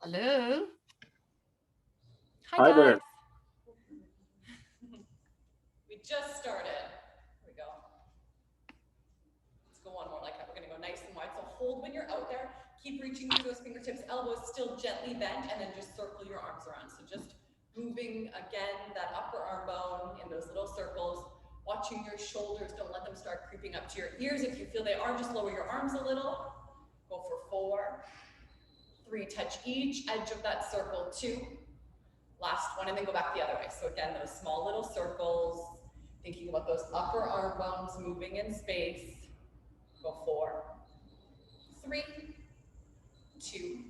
Hello. Hi, Hi guys. there. We just started. Here we go. Let's go one more like that. We're going to go nice and wide. So hold when you're out there. Keep reaching through those fingertips, elbows still gently bent, and then just circle your arms around. So just moving again that upper arm bone in those little circles. Watching your shoulders. Don't let them start creeping up to your ears. If you feel they are, just lower your arms a little. Go for 4, 3. Touch each edge of that circle. 2. Last one, and then go back the other way. So again, those small little circles, thinking about those upper arm bones moving in space. Go 4, 3, 2.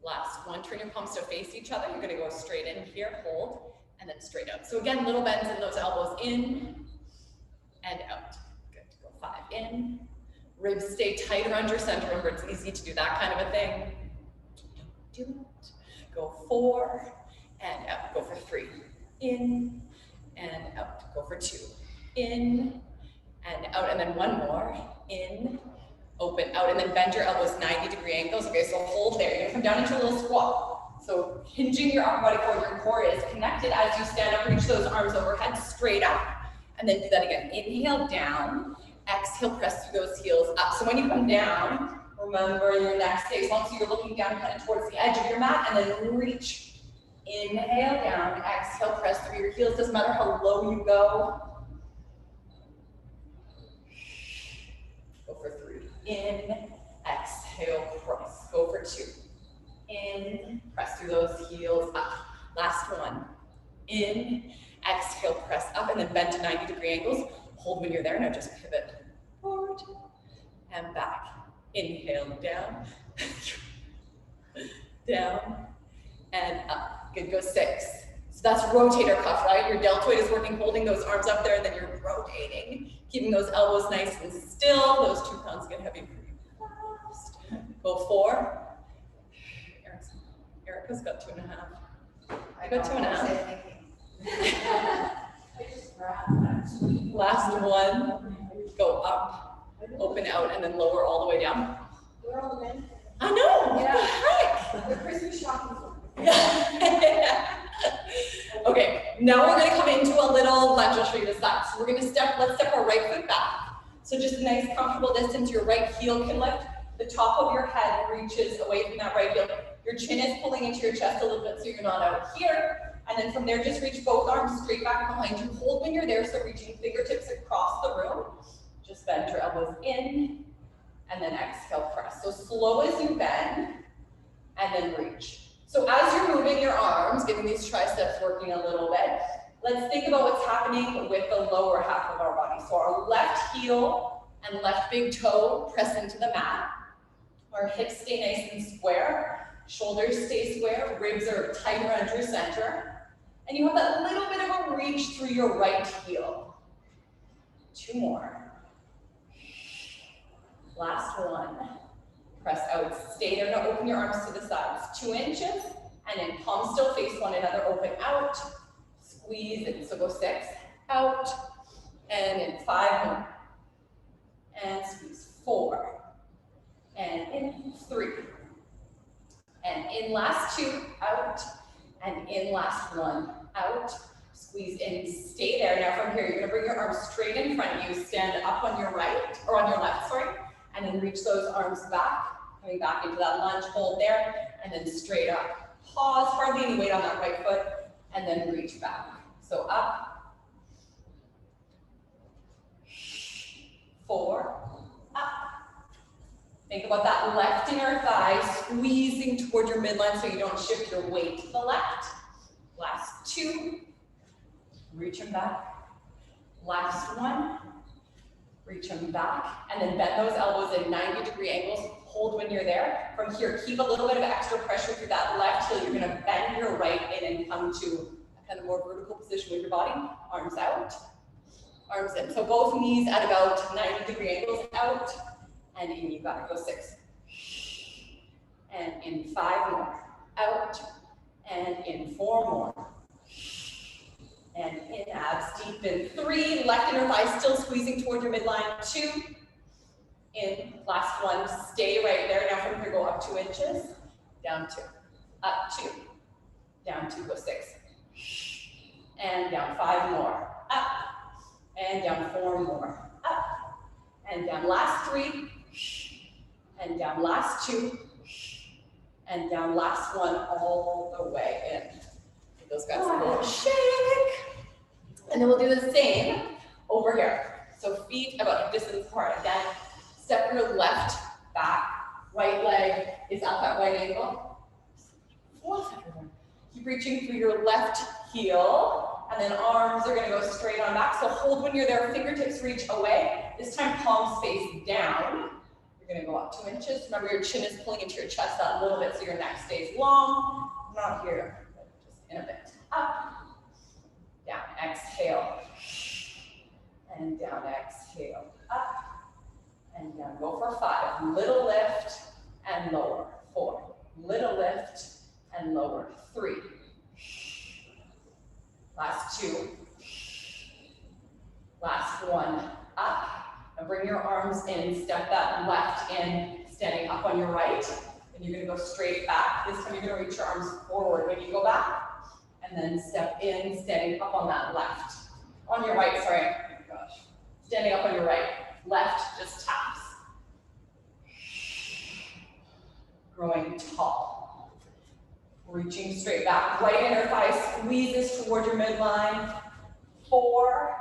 Last one. Turn your palms to face each other. You're going to go straight in here, hold, and then straight out. So again, little bends in those elbows, in and out. Good. Go 5, in. Ribs stay tight around your center. Remember, it's easy to do that kind of a thing. Don't do it. Go 4 and out. Go for 3, in and out. Go for 2, in and out. And then one more, in, open, out. And then bend your elbows 90-degree angles. Okay, so hold there. You're gonna come down into a little squat. So hinging your upper body forward, your core is connected. As you stand up, reach those arms overhead, straight up. And then do that again. Inhale down, exhale, press through those heels up. So when you come down, remember your neck stays long, so you're looking down kind of towards the edge of your mat, and then reach. Inhale down, exhale, press through your heels. Doesn't matter how low you go. Go for 3, in, exhale, press. Go for 2, in, press through those heels up. Last one, in, exhale, press up, and then bend to 90-degree angles. Hold when you're there. Now just pivot forward and back. Inhale, down, down, and up. Good, go 6. So that's rotator cuff, right? Your deltoid is working, holding those arms up there, and then you're rotating, keeping those elbows nice and still. Those 2 pounds get heavy pretty fast. Go 4. Erica's got 2.5. I got 2.5. Last one. Go up, open out, and then lower all the way down. Where are all the men? I know. Yeah. What the heck? The Christmas shopping. Okay, now we're going to come into a little lunge. I'll show you the side. So we're going to let's step our right foot back. So just a nice comfortable distance. Your right heel can lift. The top of your head reaches away from that right heel. Your chin is pulling into your chest a little bit so you're not out here. And then from there, just reach both arms straight back behind you. Hold when you're there, so reaching fingertips across the room. Just bend your elbows in, and then exhale, press. So slow as you bend, and then reach. So as you're moving your arms, getting these triceps working a little bit, let's think about what's happening with the lower half of our body. So our left heel and left big toe press into the mat. Our hips stay nice and square. Shoulders stay square. Ribs are tight around your center. And you have that little bit of a reach through your right heel. 2 more. Last one. Press out, stay there. Now open your arms to the sides, 2 inches, and then palms still face one another, open out, squeeze in. So go 6, out, and in 5 more, and squeeze 4, and in 3, and in last 2, out, and in last 1, out, squeeze in, stay there. Now from here, you're gonna bring your arms straight in front of you, stand up on your right, or on your left, sorry, and then reach those arms back, coming back into that lunge, hold there, and then straight up. Pause, hardly any weight on that right foot, and then reach back. So up, 4, up. Think about that left inner thigh squeezing toward your midline so you don't shift your weight to the left. Last 2, reach them back. Last 1. Reach them back, and then bend those elbows in 90-degree angles. Hold when you're there. From here, keep a little bit of extra pressure through that left heel. You're gonna bend your right in and come to a kind of more vertical position with your body. Arms out, arms in. So both knees at about 90-degree angles, out and in. You got it, go 6. And in 5 more, out and in 4 more. And in, abs deep in 3, left inner thigh still squeezing toward your midline, 2, in, last 1, stay right there. Now from here, go up 2 inches, down 2. up 2, down 2, go 6, and down 5 more, up, and down 4 more, up, and down last 3, and down last 2, and down last 1 all the way in. Give those guys a little shake. And then we'll do the same over here. So feet about hip distance apart. Again, step your left back, right leg is at that right angle. Keep reaching through your left heel, and then arms are gonna go straight on back. So hold when you're there, fingertips reach away. This time palms face down. You're gonna go up 2 inches. Remember your chin is pulling into your chest that little bit so your neck stays long. Not here, but just in a bit. Up, down, exhale, and down, exhale, up, and down. Go for 5, little lift and lower, 4, little lift and lower, 3, last 2, last 1, up, and bring your arms in, step that left in, standing up on your right, and you're gonna go straight back. This time you're gonna reach your arms forward when you go back, and then step in, standing up on that left. On your right, sorry, oh my gosh. Standing up on your right, left just taps. Growing tall. Reaching straight back, right inner thigh squeezes toward your midline. 4,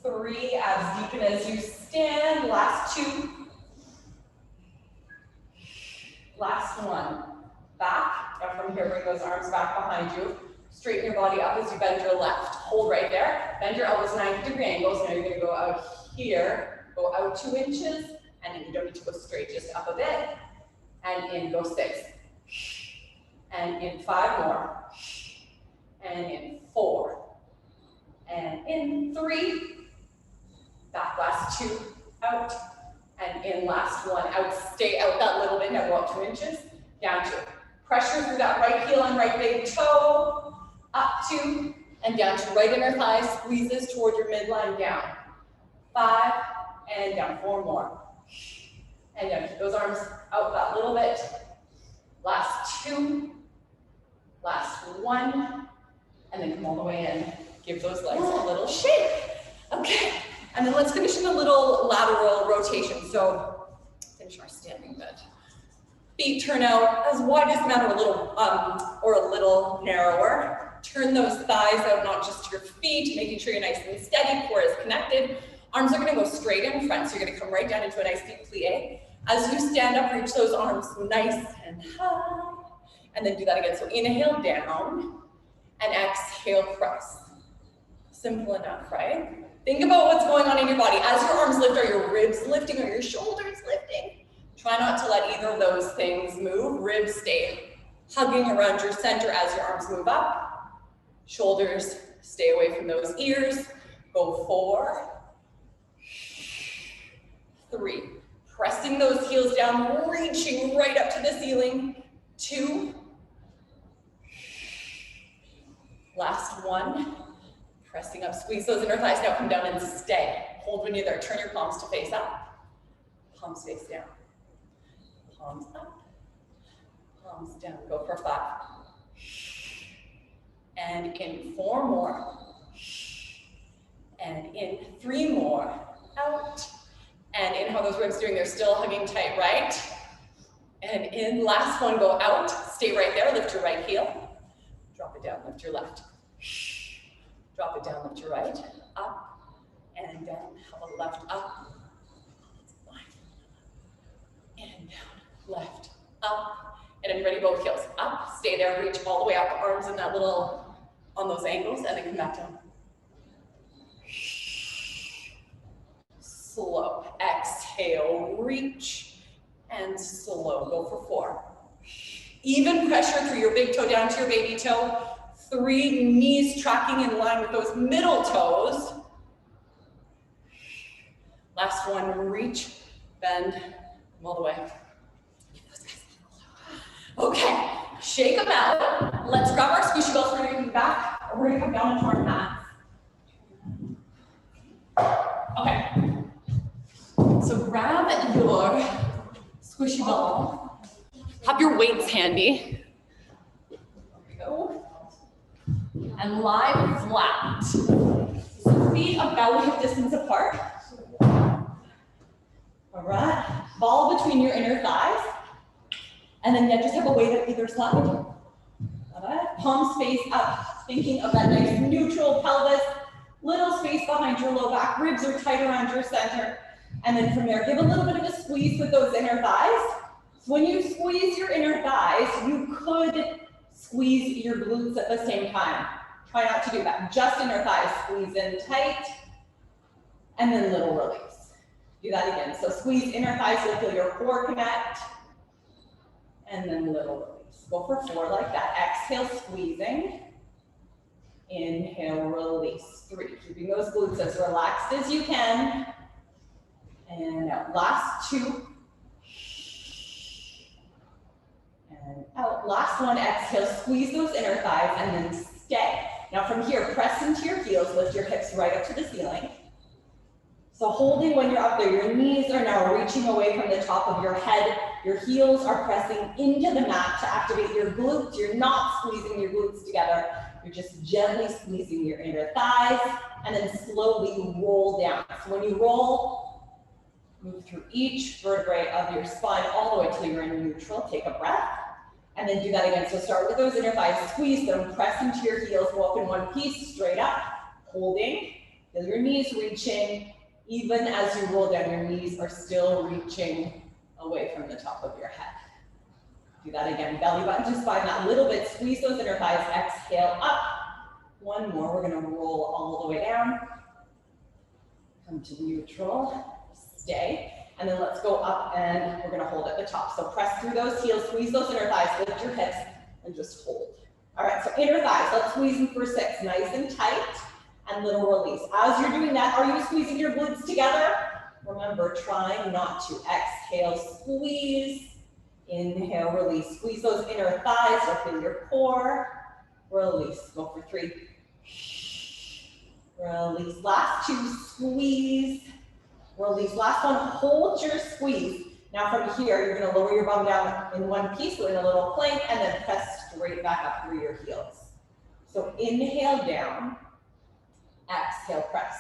3, abs deepen as you stand. Last 2. Last 1. Back, and from here, bring those arms back behind you. Straighten your body up as you bend your left. Hold right there. Bend your elbows 90-degree angles. Now you're gonna go out here, go out 2 inches, and then you don't need to go straight, just up a bit. And in, go 6. And in 5 more. And in 4. And in 3. Back last 2, out. And in last 1, out. Stay out that little bit, now go up 2 inches. Down 2. Pressure through that right heel and right big toe. Up 2 and down 2. Right inner thigh squeezes toward your midline, down. 5 and down. 4 more. And down. Keep those arms out that little bit. Last 2. Last 1. And then come all the way in. Give those legs a little shake. Okay. And then let's finish in a little lateral rotation. So finish our standing bit. Feet turn out as wide as matter, or a little narrower. Turn those thighs out, not just to your feet, making sure you're nice and steady, core is connected. Arms are gonna go straight in front, so you're gonna come right down into a nice deep plie. As you stand up, reach those arms nice and high, and then do that again. So inhale down, and exhale, press. Simple enough, right? Think about what's going on in your body. As your arms lift, are your ribs lifting, or your shoulders lifting? Try not to let either of those things move. Ribs stay hugging around your center as your arms move up. Shoulders stay away from those ears. Go 4, 3. Pressing those heels down, reaching right up to the ceiling. 2. Last 1. Pressing up, squeeze those inner thighs. Now come down and stay. Hold when you're there. Turn your palms to face up. Palms face down. Palms up, palms down. Go for 5. And in 4 more. And in 3 more. Out. And in, how those ribs doing? They're still hugging tight, right? And in, last one, go out. Stay right there, lift your right heel. Drop it down, lift your left. Drop it down, lift your right. Up and down. How about left up? And down. Left, up, and everybody both heels up, stay there, reach all the way up, arms in that little, on those angles, and then come back down. Slow, exhale, reach, and slow, go for 4. Even pressure through your big toe down to your baby toe. 3, knees tracking in line with those middle toes. Last one, reach, bend, come all the way. Okay, shake them out. Let's grab our squishy balls. We're gonna come back, or we're gonna come down into our mat. Okay, so grab your squishy ball Have your weights handy. There we go. And lie flat. So feet about hip distance apart. All right. Ball between your inner thighs. And then just have a weight at either side. All right. Palms face up. Thinking of that nice neutral pelvis. Little space behind your low back. Ribs are tight around your center. And then from there, give a little bit of a squeeze with those inner thighs. So when you squeeze your inner thighs, you could squeeze your glutes at the same time. Try not to do that. Just inner thighs, squeeze in tight, and then little release. Do that again. So squeeze inner thighs, you'll feel your core connect, and then little release. Go for 4 like that. Exhale, squeezing. Inhale, release. 3, keeping those glutes as relaxed as you can. And out, last 2. And out, last 1, exhale, squeeze those inner thighs and then stay. Now from here, press into your heels, lift your hips right up to the ceiling. So holding when you're up there, your knees are now reaching away from the top of your head. Your heels are pressing into the mat to activate your glutes. You're not squeezing your glutes together. You're just gently squeezing your inner thighs and then slowly roll down. So when you roll, move through each vertebrae of your spine all the way till you're in neutral. Take a breath and then do that again. So start with those inner thighs, squeeze them, press into your heels, walk in one piece, straight up, holding. Feel your knees reaching. Even as you roll down, your knees are still reaching away from the top of your head. Do that again. Belly button to spine that little bit. Squeeze those inner thighs. Exhale up. 1 more. We're going to roll all the way down. Come to neutral. Stay. And then let's go up and we're going to hold at the top. So press through those heels. Squeeze those inner thighs. Lift your hips and just hold. All right. So inner thighs. Let's squeeze them for 6. Nice and tight. And little release. As you're doing that, are you squeezing your glutes together? Remember, trying not to. Exhale, squeeze. Inhale, release. Squeeze those inner thighs, you'll feel your core. Release. Go for 3. Release. Last 2, squeeze. Release. Last 1, hold your squeeze. Now from here, you're going to lower your bum down in one piece, so in a little plank, and then press straight back up through your heels. So inhale down. Exhale, press.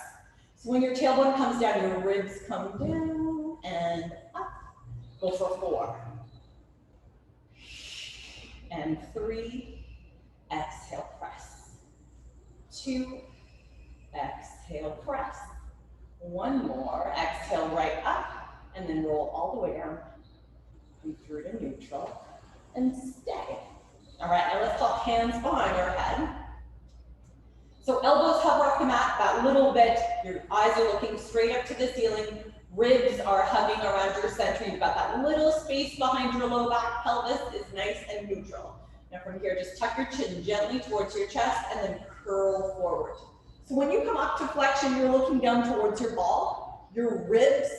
So when your tailbone comes down, your ribs come down and up. Go for 4. And 3. Exhale, press. 2. Exhale, press. 1 more. Exhale, right up. And then roll all the way down. Come through to neutral. And stay. All right, now let's talk hands behind our head. So elbows hover off the mat that little bit. Your eyes are looking straight up to the ceiling. Ribs are hugging around your center. You've got that little space behind your low back. Pelvis is nice and neutral. Now from here, just tuck your chin gently towards your chest and then curl forward. So when you come up to flexion, you're looking down towards your ball. Your ribs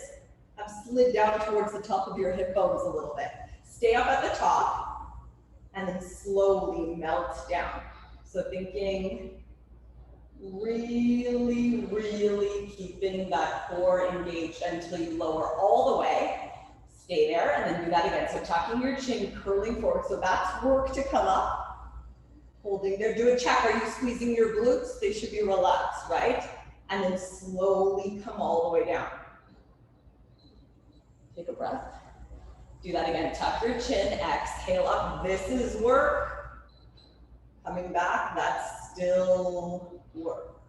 have slid down towards the top of your hip bones a little bit. Stay up at the top and then slowly melt down. So thinking, really, really keeping that core engaged until you lower all the way. Stay there and then do that again. So tucking your chin, curling forward. So that's work to come up. Holding there. Do a check. Are you squeezing your glutes? They should be relaxed, right? And then slowly come all the way down. Take a breath. Do that again. Tuck your chin. Exhale up. This is work. Coming back. That's still work.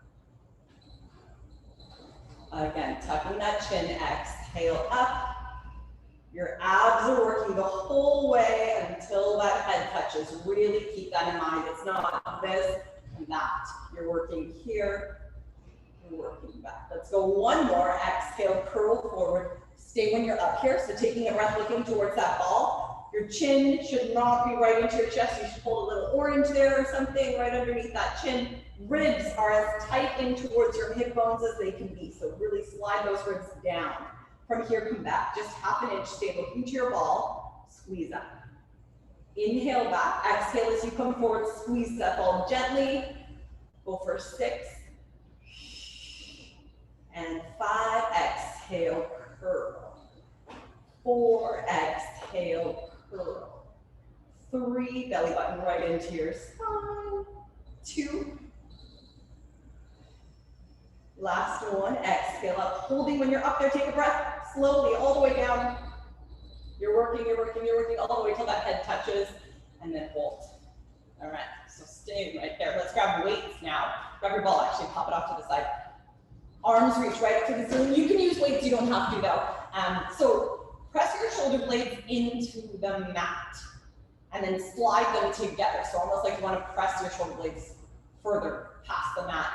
Again, tucking that chin, exhale up. Your abs are working the whole way until that head touches. Really keep that in mind. It's not this and that. You're working here, you're working back. Let's go 1 more. Exhale, curl forward. Stay when you're up here. So taking a breath, looking towards that ball. Your chin should not be right into your chest. You should hold a little orange there or something right underneath that chin. Ribs are as tight in towards your hip bones as they can be. So really slide those ribs down. From here, come back. Just half an inch. Stay looking to your ball. Squeeze up. Inhale back. Exhale as you come forward. Squeeze that ball gently. Go for 6. And 5. Exhale, curl. 4. Exhale, curl. 3, belly button right into your spine. 2. Last one, exhale up, holding when you're up there, take a breath, slowly all the way down. You're working all the way till that head touches, and then hold. All right, so stay right there. Let's grab weights now. Grab your ball, actually, pop it off to the side. Arms reach right up to the ceiling. You can use weights, you don't have to though. So press your shoulder blades into the mat, and then slide them together. So almost like you want to press your shoulder blades further past the mat,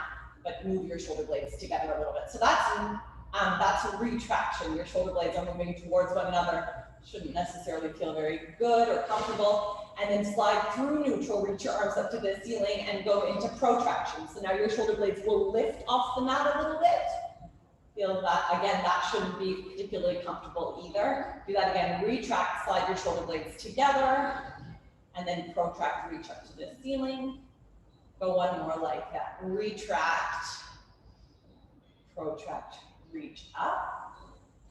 but move your shoulder blades together a little bit. So that's retraction. Your shoulder blades are moving towards one another. Shouldn't necessarily feel very good or comfortable. And then slide through neutral, reach your arms up to the ceiling and go into protraction. So now your shoulder blades will lift off the mat a little bit. Feel that, again, that shouldn't be particularly comfortable either. Do that again, retract, slide your shoulder blades together, and then protract, reach up to the ceiling. Go one more like that. Retract, protract, reach up,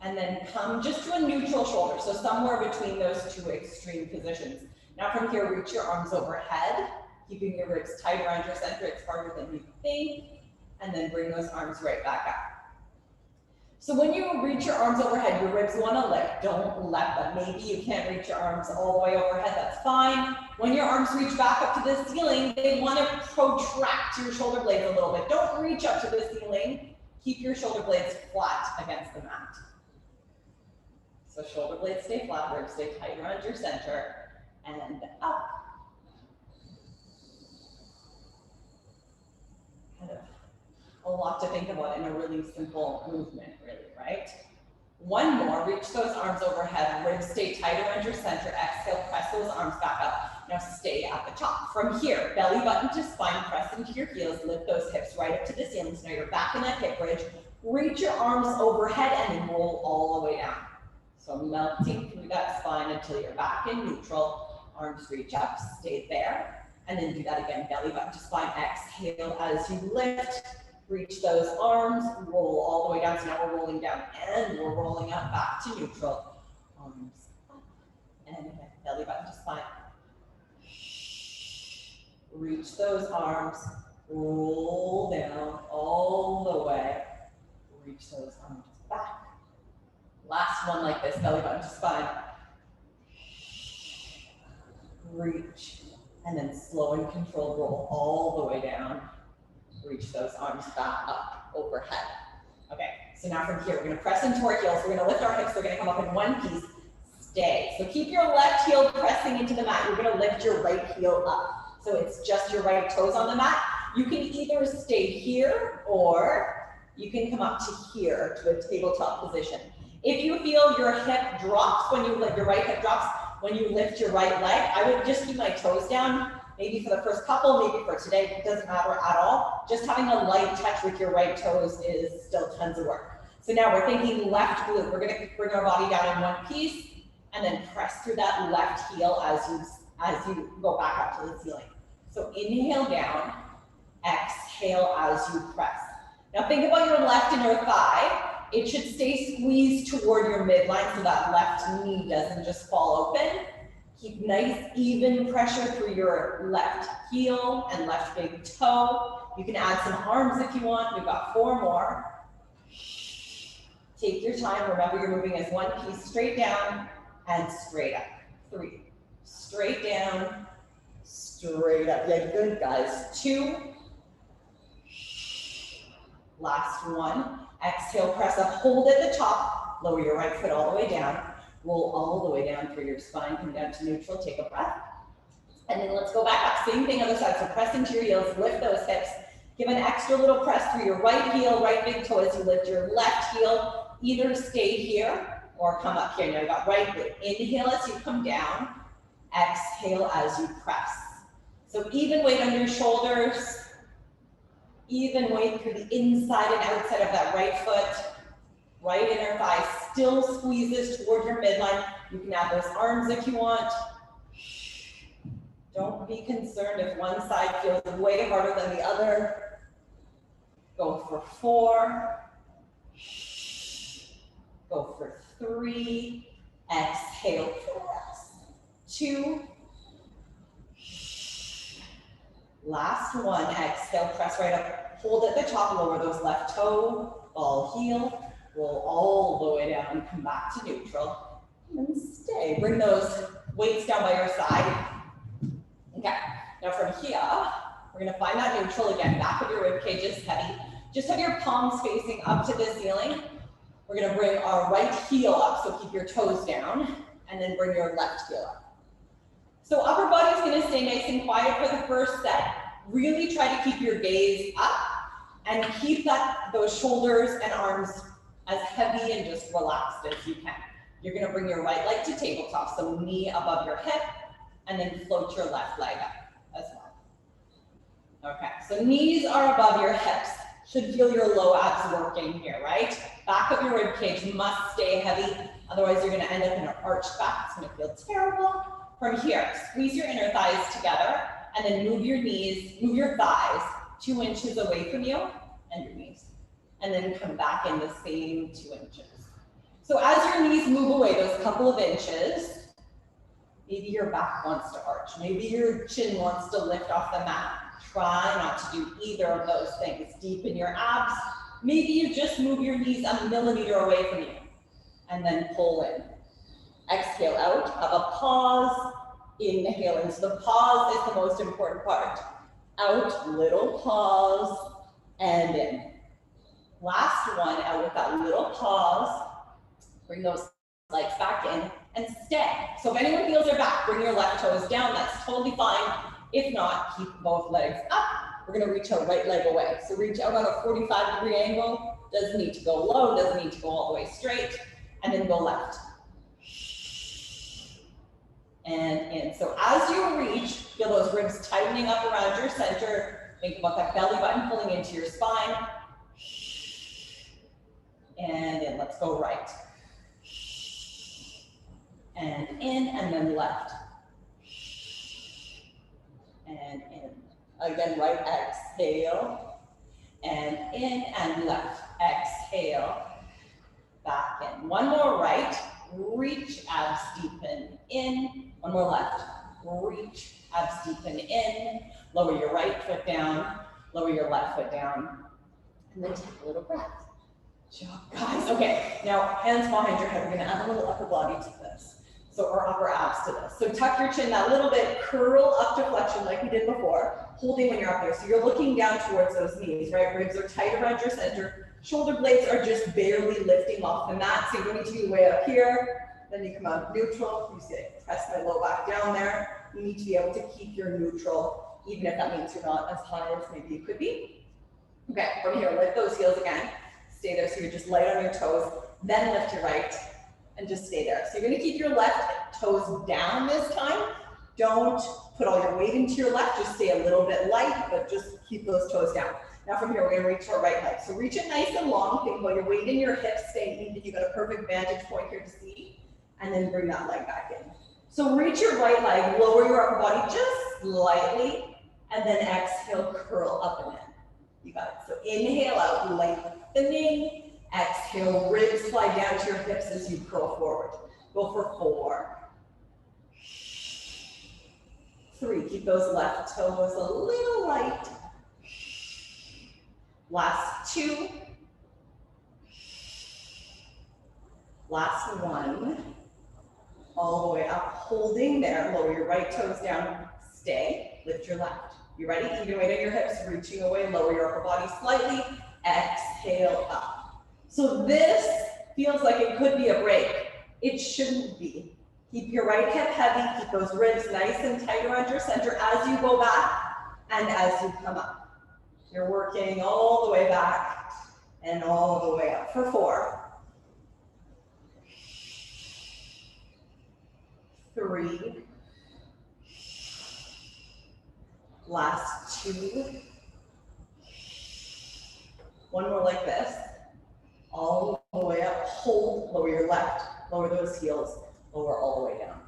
and then come just to a neutral shoulder. So somewhere between those two extreme positions. Now from here, reach your arms overhead, keeping your ribs tight around your center. It's harder than you think. And then bring those arms right back up. So when you reach your arms overhead, your ribs want to lift. Don't let them. Maybe you can't reach your arms all the way overhead. That's fine. When your arms reach back up to the ceiling, they want to protract your shoulder blades a little bit. Don't reach up to the ceiling. Keep your shoulder blades flat against the mat. So shoulder blades stay flat, ribs stay tight around your center, and up. Kind of a lot to think about in a really simple movement, really, right? One more, reach those arms overhead, ribs stay tight around your center, exhale, press those arms back up. Now stay at the top. From here, belly button to spine, press into your heels, lift those hips right up to the ceiling. So now you're back in that hip bridge. Reach your arms overhead and then roll all the way down. So melting through that spine until you're back in neutral. Arms reach up, stay there. And then do that again, belly button to spine, exhale as you lift. Reach those arms, roll all the way down. So now we're rolling down and we're rolling up back to neutral. Arms up. And again, belly button to spine. Reach those arms, roll down all the way. Reach those arms back. Last one like this, belly button to spine. Reach, and then slow and controlled roll all the way down. Reach those arms back up overhead. Okay, so now from here, we're gonna press into our heels. We're gonna lift our hips. We're gonna come up in one piece, stay. So keep your left heel pressing into the mat. You're gonna lift your right heel up. So it's just your right toes on the mat. You can either stay here or you can come up to here to a tabletop position. If you feel your hip drops when you lift, your right hip drops when you lift your right leg, I would just keep my toes down, maybe for the first couple, maybe for today, it doesn't matter at all. Just having a light touch with your right toes is still tons of work. So now we're thinking left glute. We're gonna bring our body down in one piece and then press through that left heel as you go back up to the ceiling. So inhale down, exhale as you press. Now think about your left inner thigh. It should stay squeezed toward your midline so that left knee doesn't just fall open. Keep nice, even pressure through your left heel and left big toe. You can add some arms if you want. We've got 4 more. Take your time. Remember, you're moving as one piece, straight down and straight up. 3, straight down, straight up. Yeah, good, guys. 2. Last one. Exhale, press up, hold at the top, lower your right foot all the way down, roll all the way down through your spine, come down to neutral, take a breath. And then let's go back up, same thing other side, so press into your heels, lift those hips, give an extra little press through your right heel, right big toe as you lift your left heel, either stay here or come up here. Now you got right glute. Inhale as you come down, exhale as you press. So even weight on your shoulders, even weight through the inside and outside of that right foot. Right inner thigh still squeezes toward your midline. You can add those arms if you want. Don't be concerned if one side feels way harder than the other. Go for 4. Go for 3. Exhale, press. 2. Last one, exhale, press right up. Hold at the top, lower those left toe, ball heel. Roll all the way down, come back to neutral, and then stay. Bring those weights down by your side. Okay, now from here, we're gonna find that neutral again. Back of your rib cage is heavy. Just have your palms facing up to the ceiling. We're gonna bring our right heel up, so keep your toes down, and then bring your left heel up. So upper body's gonna stay nice and quiet for the first set. Really try to keep your gaze up and keep those shoulders and arms as heavy and just relaxed as you can. You're gonna bring your right leg to tabletop, so knee above your hip, and then float your left leg up as well. Okay, so knees are above your hips. Should feel your low abs working here, right? Back of your rib cage must stay heavy, otherwise you're gonna end up in an arched back. It's gonna feel terrible. From here, squeeze your inner thighs together, and then move your knees, move your thighs 2 inches away from you and your knees. And then come back in the same 2 inches. So as your knees move away those couple of inches, maybe your back wants to arch, maybe your chin wants to lift off the mat. Try not to do either of those things. Deepen your abs. Maybe you just move your knees a millimeter away from you, and then pull in. Exhale out, have a pause, inhale in. So the pause is the most important part. Out, little pause, and in. Last one, out with that little pause. Bring those legs back in and stay. So if anyone feels their back, bring your left toes down. That's totally fine. If not, keep both legs up. We're gonna reach our right leg away. So reach out on a 45-degree angle. Doesn't need to go low, doesn't need to go all the way straight. And then go left. And in. So as you reach, feel those ribs tightening up around your center. Think about that belly button pulling into your spine. And in, let's go right. And in, and then left. And in. Again, right, exhale. And in, and left. Exhale. Back in. One more right. Reach, abs deepen in. One more left. Reach, abs deepen in. Lower your right foot down. Lower your left foot down. And then take a little breath. Good job, guys. Okay, now hands behind your head. We're gonna add a little upper body to this. So, or upper abs to this. So tuck your chin that little bit, curl up to flexion like we did before, holding when you're up there. So you're looking down towards those knees, right? Ribs are tight around your center. Shoulder blades are just barely lifting off the mat. So you need to be way up here. Then you come out neutral. You see, press my low back down there. You need to be able to keep your neutral, even if that means you're not as high as maybe you could be. Okay, from here, lift those heels again. Stay there, so you're just light on your toes. Then lift your right and just stay there. So you're gonna keep your left toes down this time. Don't put all your weight into your left, just stay a little bit light, but just keep those toes down. Now from here, we're gonna reach our right leg. So reach it nice and long, think about your weight in your hips, staying even. You got a perfect vantage point here to see, and then bring that leg back in. So reach your right leg, lower your upper body just slightly, and then exhale, curl up and in. You got it. So inhale out, lengthening. Exhale, ribs slide down to your hips as you curl forward. Go for 4. 3, keep those left toes a little light. Last 2. Last 1. All the way up, holding there. Lower your right toes down, stay, lift your left. You ready? Even weight on your hips, reaching away, lower your upper body slightly. Exhale up. So this feels like it could be a break. It shouldn't be. Keep your right hip heavy, keep those ribs nice and tight around your center as you go back and as you come up. You're working all the way back and all the way up for 4. 3. Last 2. One more like this. All the way up, hold, lower your left, lower those heels, lower all the way down.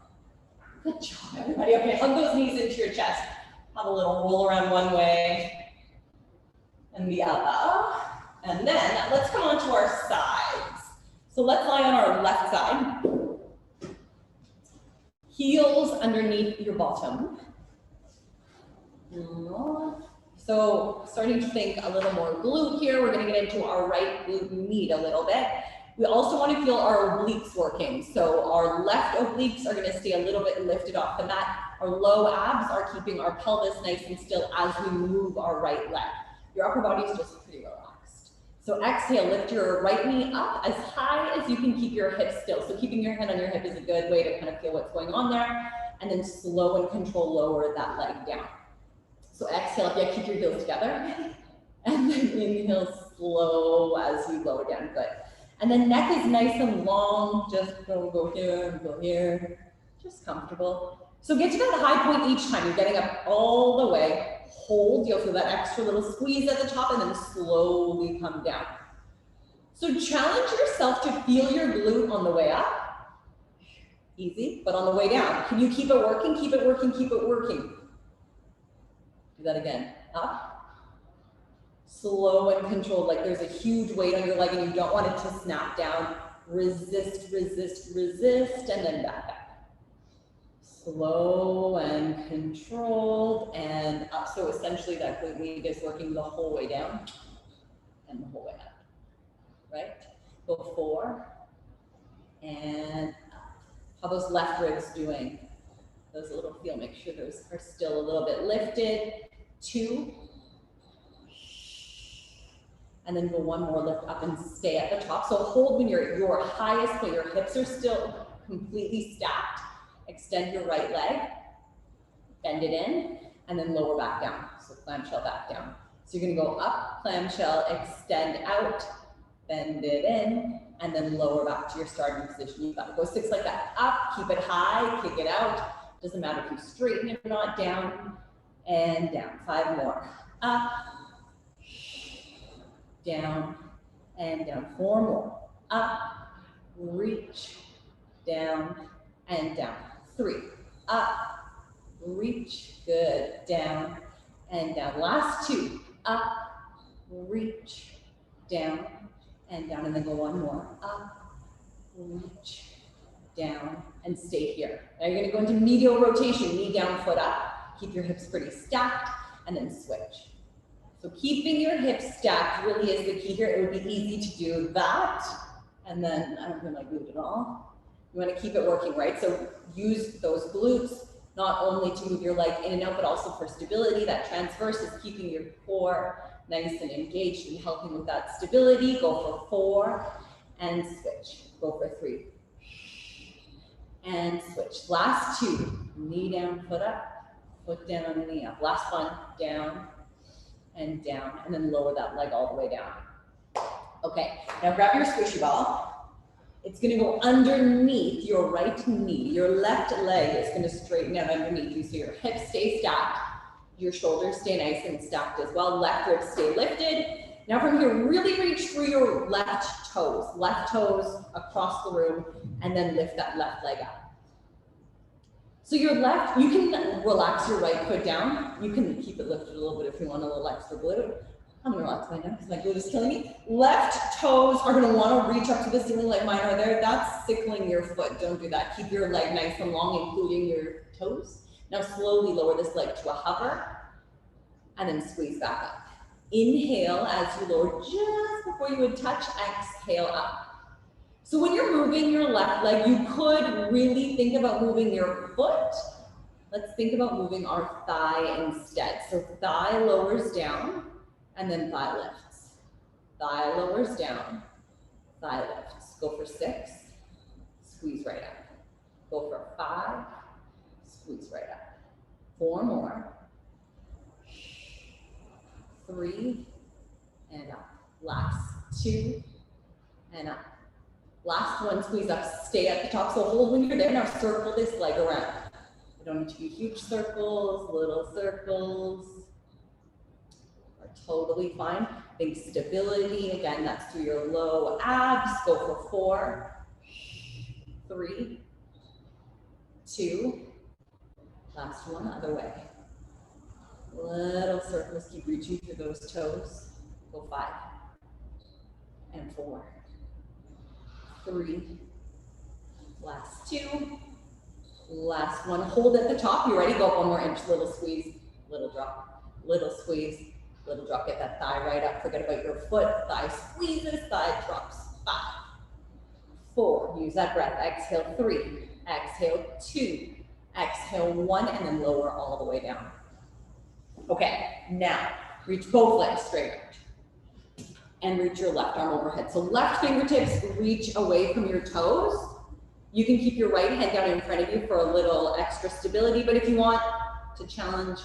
Good job, everybody. Okay, hug those knees into your chest. Have a little roll around one way and the other. And then let's come onto our sides. So let's lie on our left side. Heels underneath your bottom. So starting to think a little more glute here. We're gonna get into our right glute med a little bit. We also want to feel our obliques working. So our left obliques are going to stay a little bit lifted off the mat. Our low abs are keeping our pelvis nice and still as we move our right leg. Your upper body is just pretty relaxed. So exhale, lift your right knee up as high as you can, keep your hips still. So keeping your hand on your hip is a good way to kind of feel what's going on there. And then slow and control lower that leg down. So exhale, yeah, keep your heels together. And then inhale slow as you lower down, good. And then neck is nice and long, just go here and go here, just comfortable. So get to that high point each time. You're getting up all the way, hold, you'll feel that extra little squeeze at the top and then slowly come down. So challenge yourself to feel your glute on the way up. Easy, but on the way down. Can you keep it working, keep it working, keep it working? Do that again, up. Slow and controlled, like there's a huge weight on your leg and you don't want it to snap down. Resist, resist, resist, and then back up. Slow and controlled and up. So essentially that glute med is working the whole way down and the whole way up, right? Go 4 and up. How those left ribs doing? Those a little feel, make sure those are still a little bit lifted. 2. And then go 1 more, lift up and stay at the top. So hold when you're at your highest point, your hips are still completely stacked. Extend your right leg, bend it in, and then lower back down. So clamshell back down. So you're gonna go up, clamshell, extend out, bend it in, and then lower back to your starting position. You've got to go 6 like that. Up, keep it high, kick it out. Doesn't matter if you straighten it or not, down and down. 5 more. Up, down and down. 4 more. Up, reach, down and down. 3. Up, reach, good, down and down. Last 2. Up, reach, down and down. And then go 1 more. Up, reach, down and stay here. Now you're gonna go into medial rotation, knee down, foot up. Keep your hips pretty stacked and then switch. So keeping your hips stacked really is the key here. It would be easy to do that. And then I don't feel my glute at all. You want to keep it working, right? So use those glutes, not only to move your leg in and out, but also for stability. That transverse is keeping your core nice and engaged and helping with that stability. Go for 4 and switch. Go for 3 and switch. Last 2, knee down, foot up, foot down, knee up. Last 1, down and down, and then lower that leg all the way down. Okay, now grab your squishy ball. It's gonna go underneath your right knee. Your left leg is gonna straighten out underneath you, so your hips stay stacked, your shoulders stay nice and stacked as well. Left ribs stay lifted. Now from here, really reach through your left toes across the room, and then lift that left leg up. So your left, you can relax your right foot down. You can keep it lifted a little bit if you want a little extra glute. I'm gonna relax mine now because my glute is killing me. Left toes are gonna wanna reach up to the ceiling like mine are there. That's sickling your foot, don't do that. Keep your leg nice and long, including your toes. Now slowly lower this leg to a hover and then squeeze back up. Inhale as you lower just before you would touch, exhale up. So when you're moving your left leg, you could really think about moving your foot. Let's think about moving our thigh instead. So thigh lowers down and then thigh lifts. Thigh lowers down, thigh lifts. Go for 6, squeeze right up. Go for 5, squeeze right up. 4 more. 3 and up. Last 2 and up. Last 1, squeeze up, stay at the top. So hold when you're there. Now circle this leg around. You don't need to do huge circles, little circles are totally fine. Think stability. Again, that's through your low abs. Go for 4, 3, 2. Last 1, other way. Little circles, keep reaching through those toes. Go 5 and 4. 3, last 2, last 1. Hold at the top. You ready? Go up 1 more inch. Little squeeze, little drop, little squeeze, Little drop, get that thigh right up. Forget about your foot. Thigh squeezes, thigh drops. 5, 4, use that breath. Exhale, 3, exhale, 2, exhale, 1, and then lower all the way down. Okay, now reach both legs straight out and reach your left arm overhead. So left fingertips reach away from your toes. You can keep your right hand down in front of you for a little extra stability, but if you want to challenge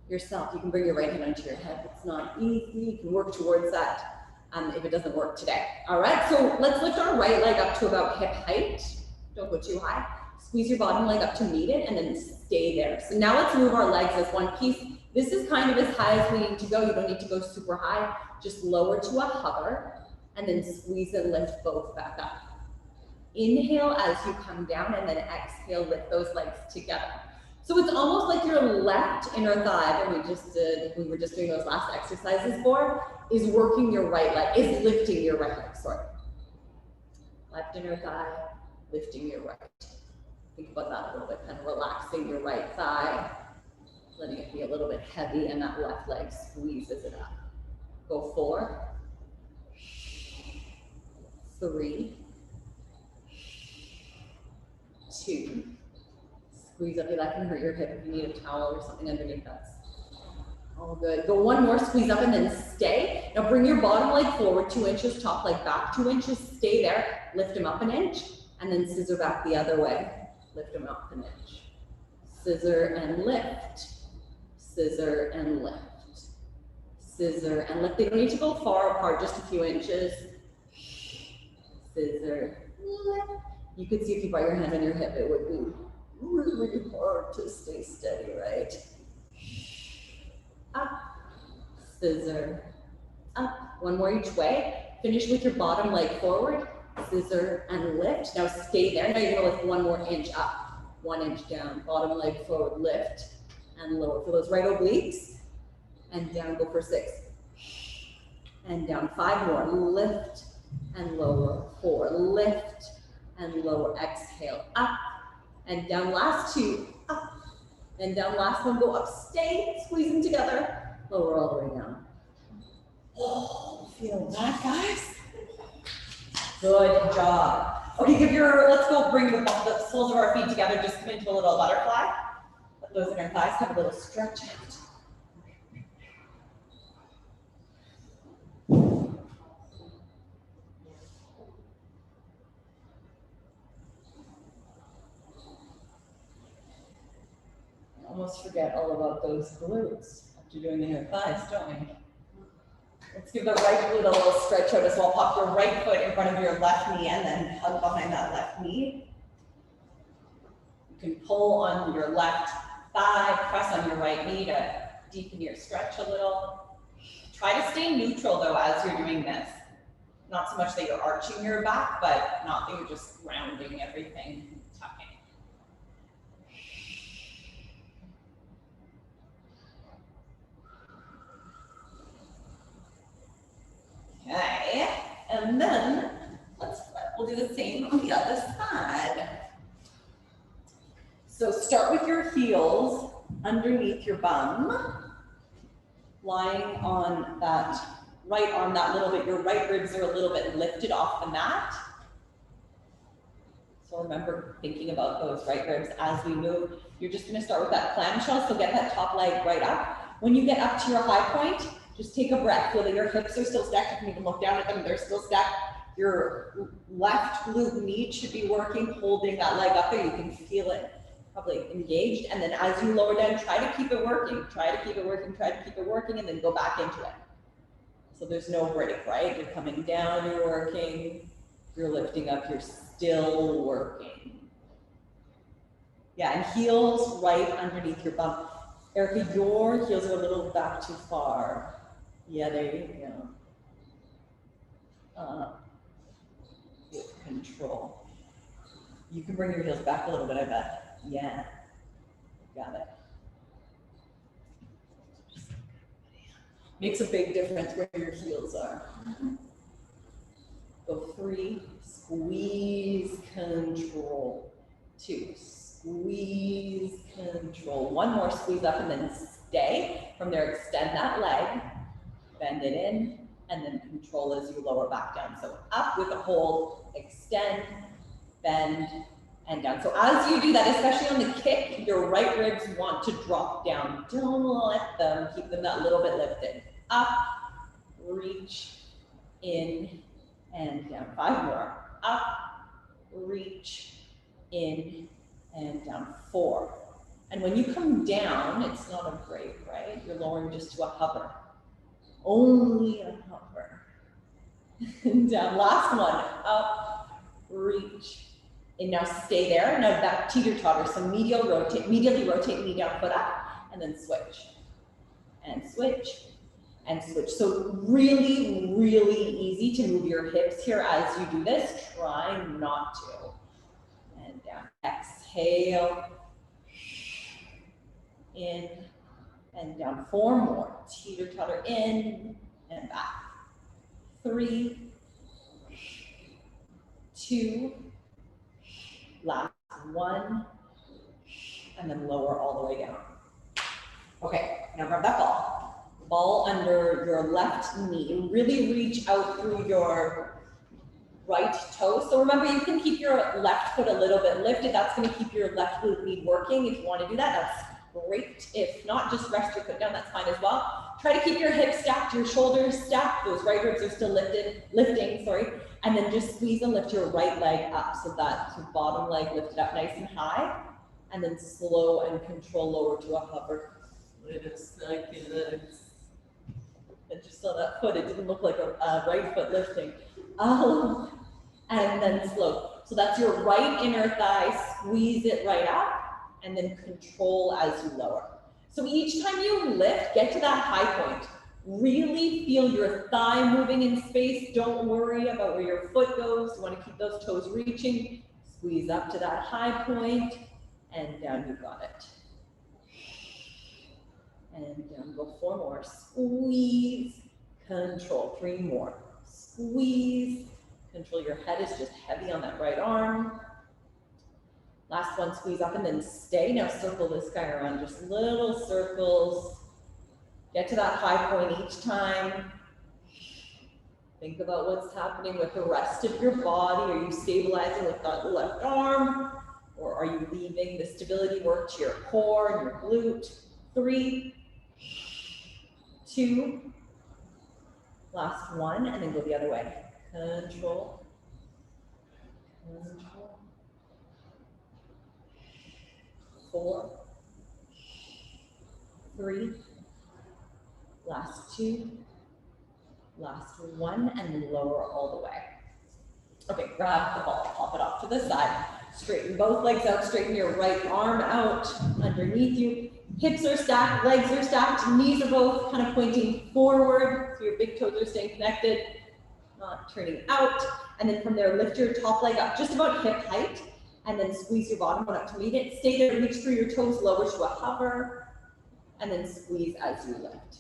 yourself, you can bring your right hand onto your head. It's not easy, you can work towards that if it doesn't work today. All right, so let's lift our right leg up to about hip height. Don't go too high. Squeeze your bottom leg up to meet it and then stay there. So now let's move our legs as one piece. This is kind of as high as we need to go. You don't need to go super high, just lower to a hover and then squeeze and lift both back up. Inhale as you come down and then exhale, lift those legs together. So it's almost like your left inner thigh that we were just doing those last exercises for, is working your right leg, is lifting your right leg, sorry. Left inner thigh, lifting your right. Think about that a little bit, kind of relaxing your right thigh, letting it be a little bit heavy, and that left leg squeezes it up. Go 4, 3, 2. Squeeze up, that can hurt your hip if you need a towel or something underneath that. All good. Go 1 more, squeeze up and then stay. Now bring your bottom leg forward 2 inches, top leg back 2 inches, stay there, lift them up an inch, and then scissor back the other way. Lift them up an inch. Scissor and lift. Scissor and lift. Scissor and lift. They don't need to go far apart, just a few inches. Scissor, lift. You could see if you brought your hand on your hip, it would be really hard to stay steady, right? Up, scissor, up. 1 more each way. Finish with your bottom leg forward, scissor and lift. Now stay there. Now you're gonna lift 1 more inch up, 1 inch down. Bottom leg forward, lift and lower. For those right obliques, and down, go for 6. And down, 5 more, lift and lower. 4, lift and lower. Exhale, up and down. Last 2, up and down. Last one, go up, stay, squeeze them together, lower all the way down. Oh, feel that, guys? Good job. Okay, let's go bring the soles of our feet together, just come into a little butterfly. Let those inner thighs have a little stretch out. Almost forget all about those glutes after doing the inner thighs, don't we? Let's give the right glute a little stretch out as well. Pop your right foot in front of your left knee and then hug behind that left knee. You can pull on your left thigh, press on your right knee to deepen your stretch a little. Try to stay neutral though as you're doing this. Not so much that you're arching your back, but not that you're just rounding everything, tucking. Okay, and then we'll do the same on the other side. So start with your heels underneath your bum, lying on that right arm that little bit. Your right ribs are a little bit lifted off the mat. So remember thinking about those right ribs as we move. You're just gonna start with that clamshell, so get that top leg right up. When you get up to your high point, just take a breath. Feel that your hips are still stacked. You can even look down at them, they're still stacked. Your left glute med should be working, holding that leg up there. You can feel it probably engaged. And then as you lower down, try to keep it working. Try to keep it working, try to keep it working, and then go back into it. So there's no break, right? You're coming down, you're working. You're lifting up, you're still working. Yeah, and heels right underneath your bum. Erica, your heels are a little back too far. Yeah, there you go. With control. You can bring your heels back a little bit, I bet. Yeah, got it. Makes a big difference where your heels are. Go 3, squeeze, control. 2, squeeze, control. 1 more, squeeze up and then stay. From there, extend that leg. bend it in, and then control as you lower back down. So up with a hold, extend, bend, and down. So as you do that, especially on the kick, your right ribs want to drop down. Don't let them, keep them that little bit lifted. Up, reach, in, and down. 5 more. Up, reach, in, and down. 4. And when you come down, it's not a break, right? You're lowering just to a hover. Only a hover. And down. Last one. Up, reach, and now stay there. Now back teeter-totter. So medially rotate knee down, foot up, and then switch. And switch, and switch. So really, really easy to move your hips here as you do this. Try not to. And down. Exhale. In and down. 4 more. Teeter-totter in and back. 3, 2, last 1, and then lower all the way down. Okay, now grab that ball. Ball under your left knee. Really reach out through your right toe. So remember, you can keep your left foot a little bit lifted. That's going to keep your left glute working. If you want to do that, that's great. If not, just rest your foot down. That's fine as well. Try to keep your hips stacked, your shoulders stacked. Those right ribs are still lifting, and then just squeeze and lift your right leg up so that your bottom leg lifted up nice and high, and then slow and control lower to a hover. Wait a second. I just saw that foot. It didn't look like a right foot lifting. And then slow. So that's your right inner thigh. Squeeze it right up, and then control as you lower. So each time you lift, get to that high point. Really feel your thigh moving in space. Don't worry about where your foot goes. You want to keep those toes reaching. Squeeze up to that high point, and down. You got it. And down. Go 4 more. Squeeze, control. 3 more. Squeeze, control. Your head is just heavy on that right arm. Last one, squeeze up and then stay. Now circle this guy around, just little circles. Get to that high point each time. Think about what's happening with the rest of your body. Are you stabilizing with that left arm? Or are you leaving the stability work to your core and your glute? 3, 2, last 1, and then go the other way. Control. Control. 4, 3, last 2, last 1, and then lower all the way. Okay, grab the ball, pop it off to the side. Straighten both legs out, straighten your right arm out underneath you. Hips are stacked, legs are stacked, knees are both kind of pointing forward, so your big toes are staying connected, not turning out. And then from there, lift your top leg up just about hip height, and then squeeze your bottom one up to meet it. Stay there, reach through your toes, lower to a hover, and then squeeze as you lift.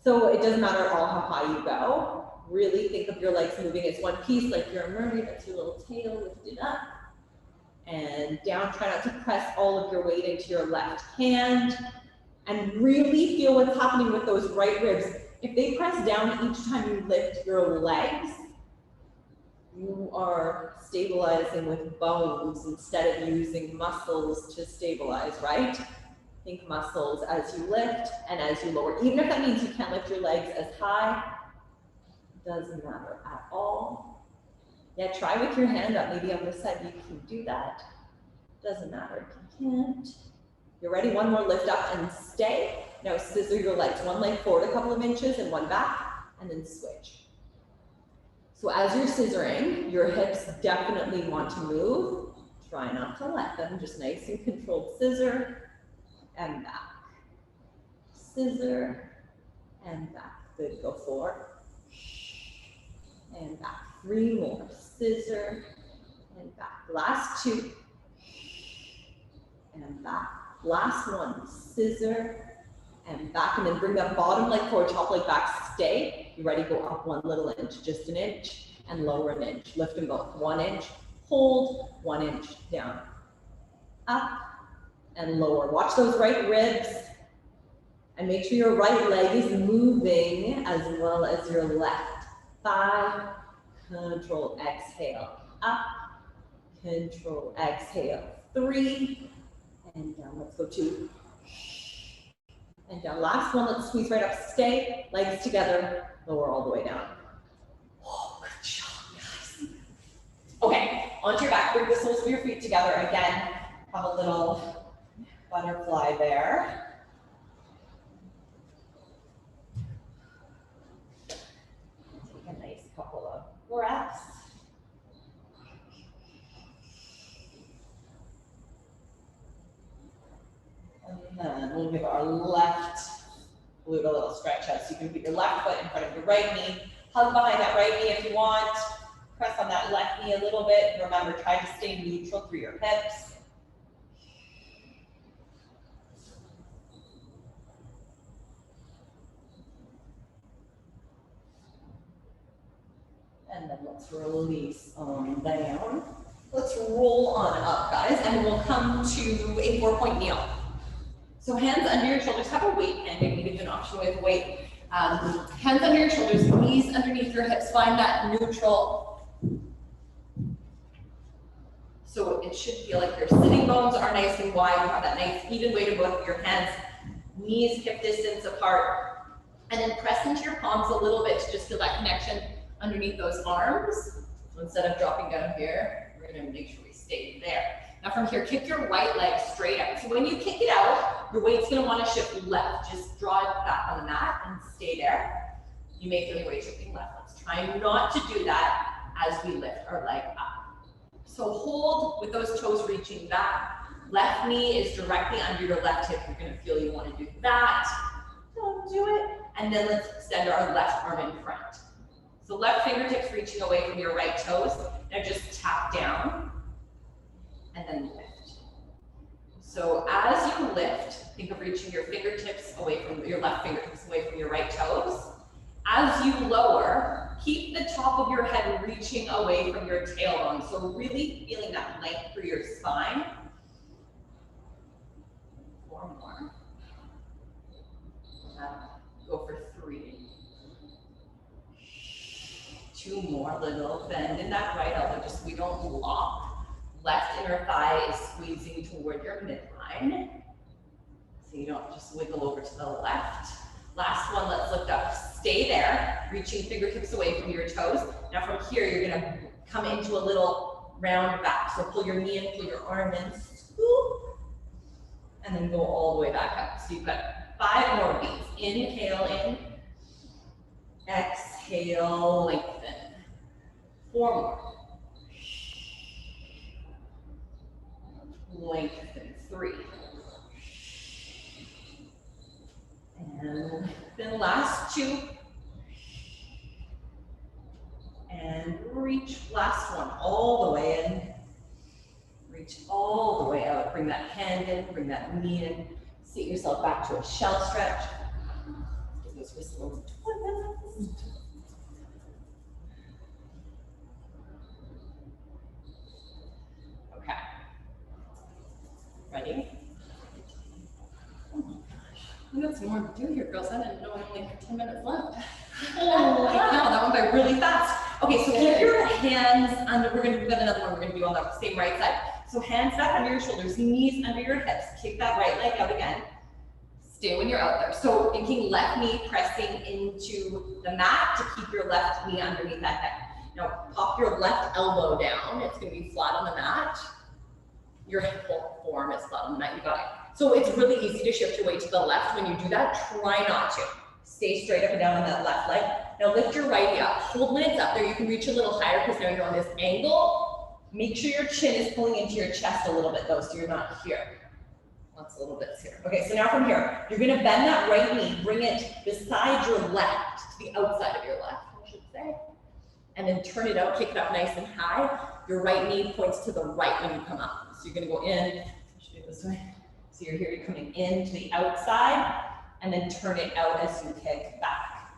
So it doesn't matter at all how high you go. Really think of your legs moving as one piece, like you're a mermaid. That's your little tail lifted up. And down, try not to press all of your weight into your left hand. And really feel what's happening with those right ribs. If they press down each time you lift your legs, you are stabilizing with bones instead of using muscles to stabilize, right? Think muscles as you lift and as you lower. Even if that means you can't lift your legs as high, doesn't matter at all. Yeah, try with your hand up. Maybe on this side you can do that. Doesn't matter if you can't. You're ready? 1 more lift up and stay. Now scissor your legs. 1 leg forward a couple of inches and 1 back, and then switch. So as you're scissoring, your hips definitely want to move. Try not to let them. Just nice and controlled scissor and back. Scissor and back. Good. Go 4 and back. 3 more. Scissor and back. Last 2 and back. Last 1. Scissor and back, and then bring that bottom leg forward, top leg back, stay. You ready? Go up 1 little inch, just an inch, and lower an inch. Lift them both. 1 inch, hold, 1 inch, down. Up and lower. Watch those right ribs And make sure your right leg is moving as well as your left. 5, control, exhale, up, control, exhale, 3, and down, let's go 2, and down, last one, let's squeeze right up, stay, legs together, lower all the way down. Oh, good job, guys. Okay, onto your back, bring the soles of your feet together again, have a little butterfly there. Take a nice couple of breaths. And then we'll give our left glute a little stretch out. So you can put your left foot in front of your right knee. Hug behind that right knee if you want. Press on that left knee a little bit. Remember, try to stay neutral through your hips. And then let's release on down. Let's roll on up, guys, and we'll come to a 4-point kneel. So hands under your shoulders, have a weight hand. I'm going to give you an option with weight. Hands under your shoulders, knees underneath your hips. Find that neutral. So it should feel like your sitting bones are nice and wide. You have that nice even weight of both of your hands. Knees hip distance apart. And then press into your palms a little bit to just feel that connection underneath those arms. So instead of dropping down here, we're going to make sure we stay there. Now from here, kick your right leg straight out. So when you kick it out, your weight's going to want to shift left. Just draw it back on the mat and stay there. You may feel your weight shifting left. Let's try not to do that as we lift our leg up. So hold with those toes reaching back. Left knee is directly under your left hip. You're going to feel you want to do that. Don't do it. And then let's extend our left arm in front. So left fingertips reaching away from your right toes. Now just tap down and then lift. So as you lift, think of reaching your fingertips away from your left fingertips away from your right toes. As you lower, keep the top of your head reaching away from your tailbone. So really feeling that length through your spine. 4 more. Go for 3. 2 more, little bend in that right elbow, just so we don't lock. Left inner thigh is squeezing toward your midline. So you don't just wiggle over to the left. Last one, let's lift up. Stay there, reaching fingertips away from your toes. Now from here, you're gonna come into a little round back. So pull your knee in, pull your arm in, scoop, and then go all the way back up. So you've got 5 more beats. Inhale in, exhale, lengthen. 4 more. Lengthen. 3. And then last 2. And reach, last one, all the way in. Reach all the way out. Bring that hand in, bring that knee in. Seat yourself back to a shell stretch. Give those wrists a little twist. Okay. Ready? Oh my gosh. We got some more to do here, girls. I didn't know we only had 10 minutes left. Oh my God, that went by really fast. Okay, so keep your hands under, we've got another one we're gonna do on the same right side. So hands back under your shoulders, knees under your hips. Kick that right leg out again. Stay when you're out there. So thinking left knee pressing into the mat to keep your left knee underneath that neck. Now pop your left elbow down. It's gonna be flat on the mat. Your whole form is flat on the mat, you got it. So it's really easy to shift your weight to the left. When you do that, try not to. Stay straight up and down on that left leg. Now lift your righty up. Hold when it's up there. You can reach a little higher because now you're on this angle. Make sure your chin is pulling into your chest a little bit though, so you're not here. Lots of little bits here. Okay, so now from here, you're gonna bend that right knee, bring it beside your left, to the outside of your left, I should say. And then turn it out, kick it up nice and high. Your right knee points to the right when you come up. So you're gonna go in, I should do it this way. So you're here, you're coming in to the outside, and then turn it out as you kick back.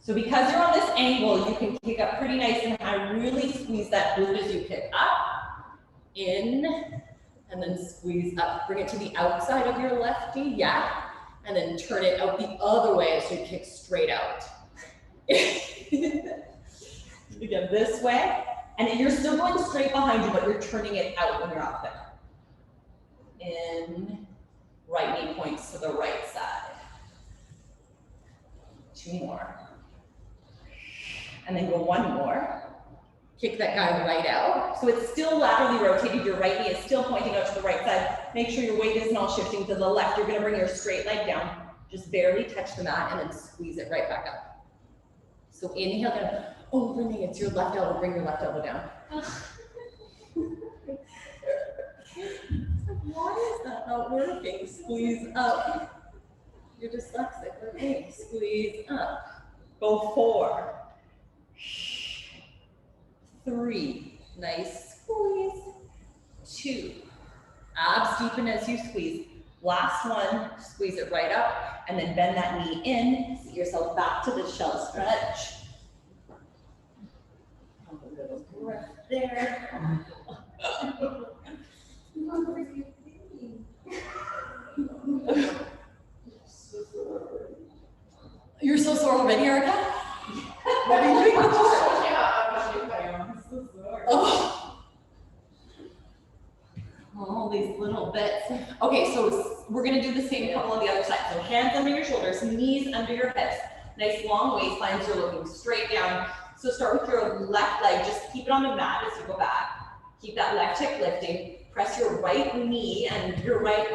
So because you're on this angle, you can kick up pretty nice and high. Really squeeze that glute as you kick up, in, and then squeeze up. Bring it to the outside of your left knee, yeah. And then turn it out the other way as you kick straight out. Again, this way. And then you're still going straight behind you, but you're turning it out when you're up there. In, right knee points to the right side. 2 more. And then go 1 more. Kick that guy right out. So it's still laterally rotated. Your right knee is still pointing out to the right side. Make sure your weight isn't all shifting to the left. You're gonna bring your straight leg down. Just barely touch the mat and then squeeze it right back up. So inhale down. Oh, Renee, it's your left elbow. Bring your left elbow down. Why is that not working? Squeeze up. You're dyslexic, Renee. Squeeze up. Go 4. 3. Nice squeeze. 2. Abs deepen as you squeeze. Last one, squeeze it right up, and then bend that knee in. Sit yourself back to the shell stretch. Have a little breath there. You're so sore already, Erica? What are you doing? Oh. All these little bits. Okay, so we're gonna do the same couple on the other side. So hands under your shoulders, knees under your hips. Nice long waistlines, you're looking straight down. So start with your left leg, just keep it on the mat as you go back. Keep that left hip lifting. Press your right knee and your right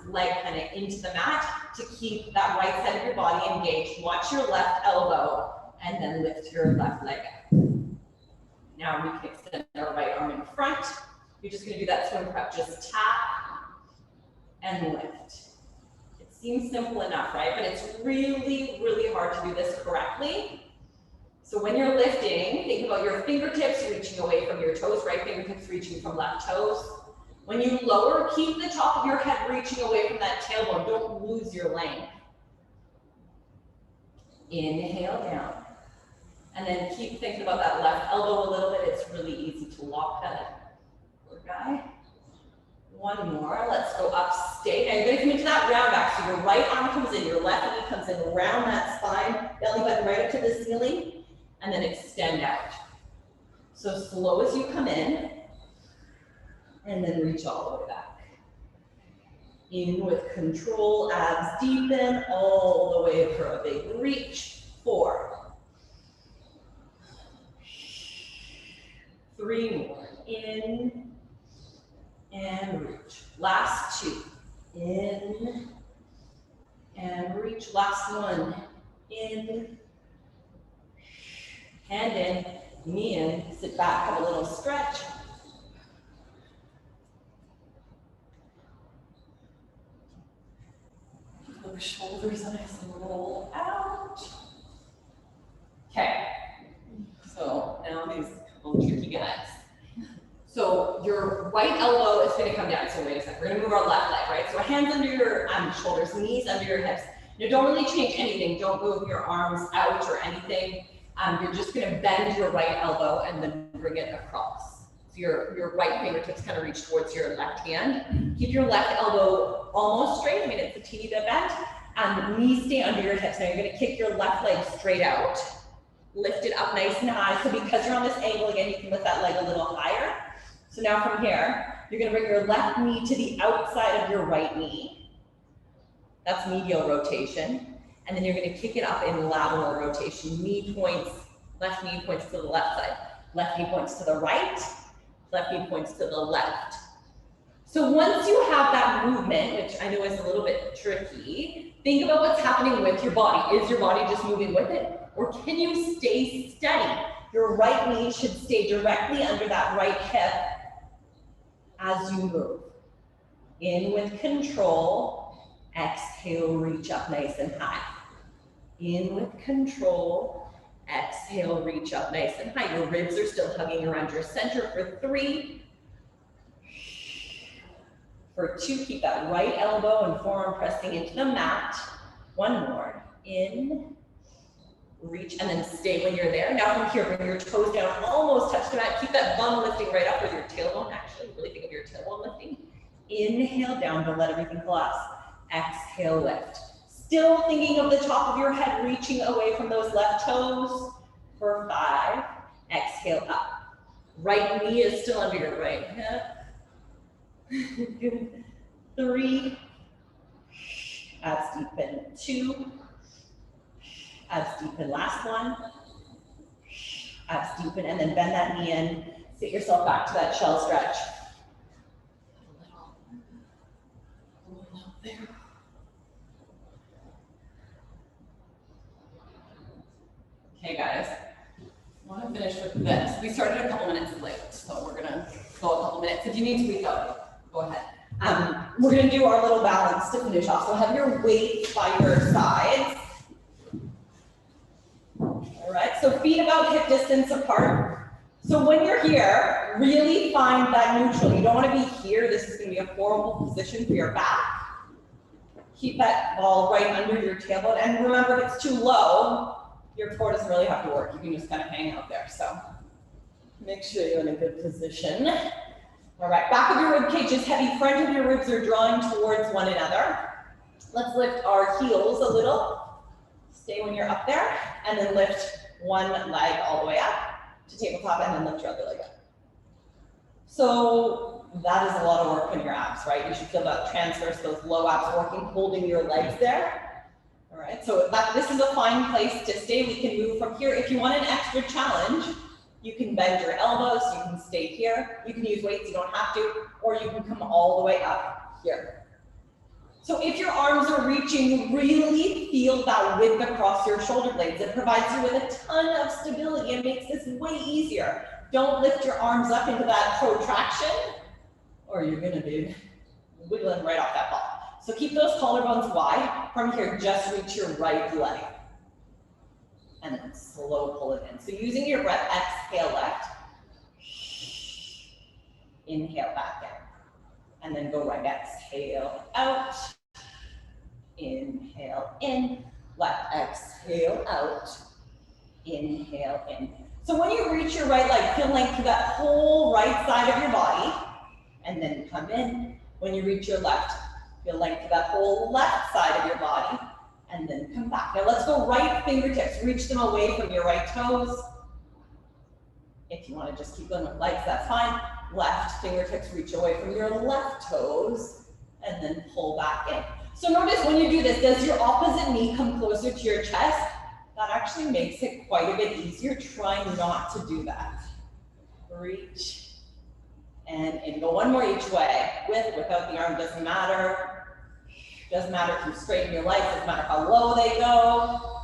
leg kind of into the mat to keep that right side of your body engaged. Watch your left elbow and then lift your left leg up. Now we can extend our right arm in front. You're just gonna do that swim prep, just tap and lift. It seems simple enough, right? But it's really, really hard to do this correctly. So when you're lifting, think about your fingertips reaching away from your toes, right fingertips reaching from left toes. When you lower, keep the top of your head reaching away from that tailbone. Don't lose your length. Inhale down. And then keep thinking about that left elbow a little bit. It's really easy to lock that. Poor guy. 1 more. Let's go up, stay. Now you're going to come into that round back. So your right arm comes in, your left knee comes in around that spine, belly button right up to the ceiling. And then extend out. So slow as you come in, and then reach all the way back. In with control, abs deepen, all the way for a big reach. 4. 3 more. In, and reach. Last 2. In, and reach. Last 1. In, hand in, knee in, sit back, have a little stretch. Those shoulders nice and roll out. Okay, so now these couple tricky guys. So your right elbow is going to come down. So wait a second, we're going to move our left leg, right? So hands under your shoulders, knees under your hips. Now don't really change anything. Don't move your arms out or anything. You're just going to bend your right elbow and then bring it across. So your right fingertips kind of reach towards your left hand. Keep your left elbow almost straight. I mean, it's a teeny bit bent. And knees stay under your hips. Now you're going to kick your left leg straight out. Lift it up nice and high. So because you're on this angle, again, you can lift that leg a little higher. So now from here, you're going to bring your left knee to the outside of your right knee. That's medial rotation. And then you're going to kick it up in lateral rotation. Knee points, left knee points to the left side. Left knee points to the right. Left knee points to the left. So once you have that movement, which I know is a little bit tricky, think about what's happening with your body. Is your body just moving with it? Or can you stay steady? Your right knee should stay directly under that right hip as you move. In with control. Exhale, reach up nice and high. In with control. Exhale, reach up nice and high. Your ribs are still hugging around your center for 3. For 2, keep that right elbow and forearm pressing into the mat. 1 more. In, reach, and then stay when you're there. Now from here, bring your toes down, almost touch the mat. Keep that bum lifting right up with your tailbone, actually. Really think of your tailbone lifting. Inhale down, don't let everything collapse. exhale, lift. Still thinking of the top of your head, reaching away from those left toes for 5. Exhale up. Right knee is still under your right hip. Good. 3. Abs deepen. 2. Abs deepen. Last one. Abs deepen, and then bend that knee in. Sit yourself back to that shell stretch. Okay, guys. I want to finish with this. We started a couple minutes late, so we're gonna go a couple minutes. If you need to wake up, go ahead. We're gonna do our little balance to finish off. So have your weight by your sides. All right, so feet about hip distance apart. So when you're here, really find that neutral. You don't want to be here. This is gonna be a horrible position for your back. Keep that ball right under your tailbone. And remember, if it's too low, your core doesn't really have to work. You can just kind of hang out there. So make sure you're in a good position. All right, back of your rib cage is heavy. Front of your ribs are drawing towards one another. Let's lift our heels a little. Stay when you're up there, and then lift one leg all the way up to tabletop, and then lift your other leg up. So that is a lot of work on your abs, right? You should feel that transverse, those low abs working, holding your legs there. All right, so this is a fine place to stay. We can move from here. If you want an extra challenge, you can bend your elbows, you can stay here. You can use weights, you don't have to, or you can come all the way up here. So if your arms are reaching, really feel that width across your shoulder blades. It provides you with a ton of stability and makes this way easier. Don't lift your arms up into that protraction, or you're gonna be wiggling right off that ball. So keep those collarbones wide. From here, just reach your right leg. And then slow pull it in. So using your breath, exhale left. Inhale back in. And then go right, exhale out. Inhale in. Left, exhale out. Inhale in. So when you reach your right leg, feel length through that whole right side of your body. And then come in. When you reach your left, feel length through that whole left side of your body. And then come back. Now let's go right fingertips. Reach them away from your right toes. If you want to just keep going with legs, that's fine. Left fingertips reach away from your left toes. And then pull back in. So notice when you do this, does your opposite knee come closer to your chest? That actually makes it quite a bit easier. Try not to do that. Reach. And in. Go one more each way. With, without the arm, doesn't matter. Doesn't matter if you straighten your legs, doesn't matter how low they go.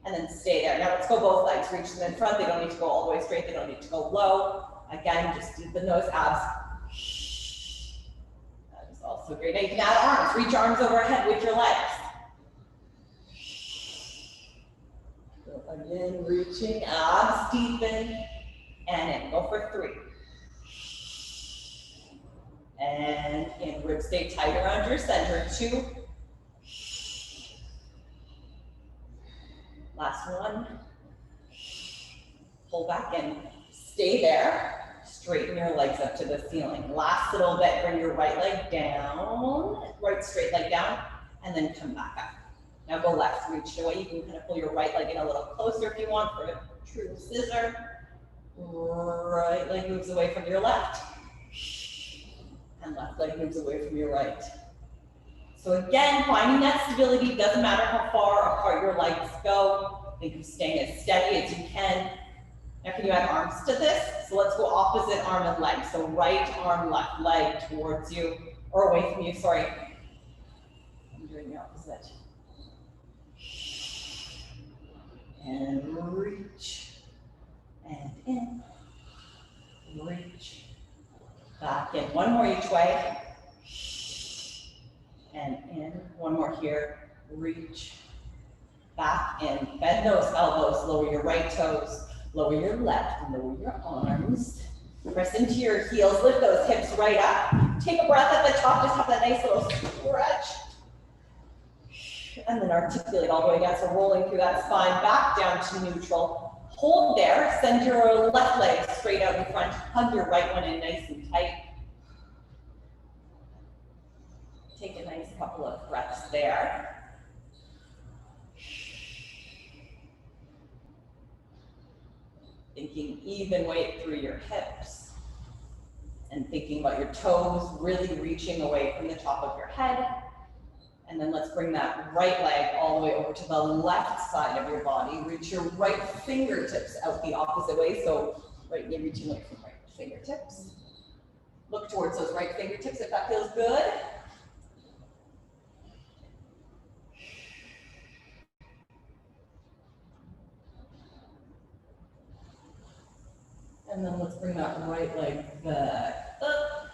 And then stay there. Now let's go both legs. Reach them in front. They don't need to go all the way straight. They don't need to go low. Again, just deepen those abs. That is also great. Now you can add arms. Reach arms overhead with your legs. So again, reaching, abs deepen, and in. Go for 3. And in, ribs stay tight around your center. 2. Last one. Pull back in. Stay there. Straighten your legs up to the ceiling. Last little bit, bring your right leg down, right straight leg down, and then come back up. Now go left, reach away. You can kind of pull your right leg in a little closer if you want for a true scissor. Right leg moves away from your left. And left leg moves away from your right. So again, finding that stability, doesn't matter how far apart your legs go. Think of staying as steady as you can. Now can you add arms to this? So let's go opposite arm and leg. So right arm, left leg towards you, or away from you, sorry. I'm doing the opposite. And reach, and in, reach. Back in, one more each way, and in, one more here, reach, back in, bend those elbows, lower your right toes, lower your left, lower your arms, press into your heels, lift those hips right up, take a breath at the top, just have that nice little stretch, and then articulate all the way down, so rolling through that spine, back down to neutral. Hold there, send your left leg straight out in front, hug your right one in nice and tight. couple of breaths there. Thinking even weight through your hips. And thinking about your toes really reaching away from the top of your head. And then let's bring that right leg all the way over to the left side of your body. Reach your right fingertips out the opposite way. So right knee reaching away from right fingertips. Look towards those right fingertips if that feels good. And then let's bring that right leg back up.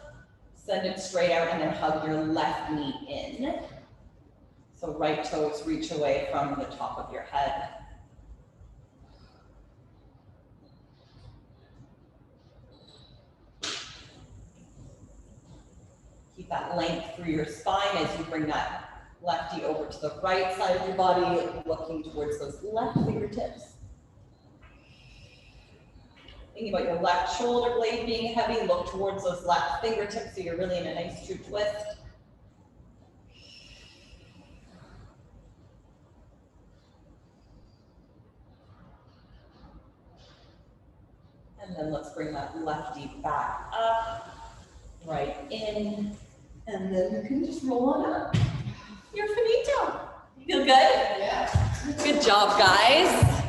Send it straight out and then hug your left knee in. So right toes reach away from the top of your head. Keep that length through your spine as you bring that lefty over to the right side of your body, looking towards those left fingertips. Thinking about your left shoulder blade being heavy, look towards those left fingertips so you're really in a nice true twist. And then let's bring that lefty back up, right in, and then you can just roll on up. You're finito. Feel good? Yeah. Good job, guys.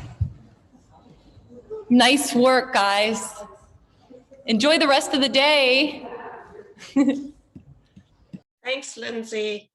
Nice work, guys. Enjoy the rest of the day. Thanks, Lindsay.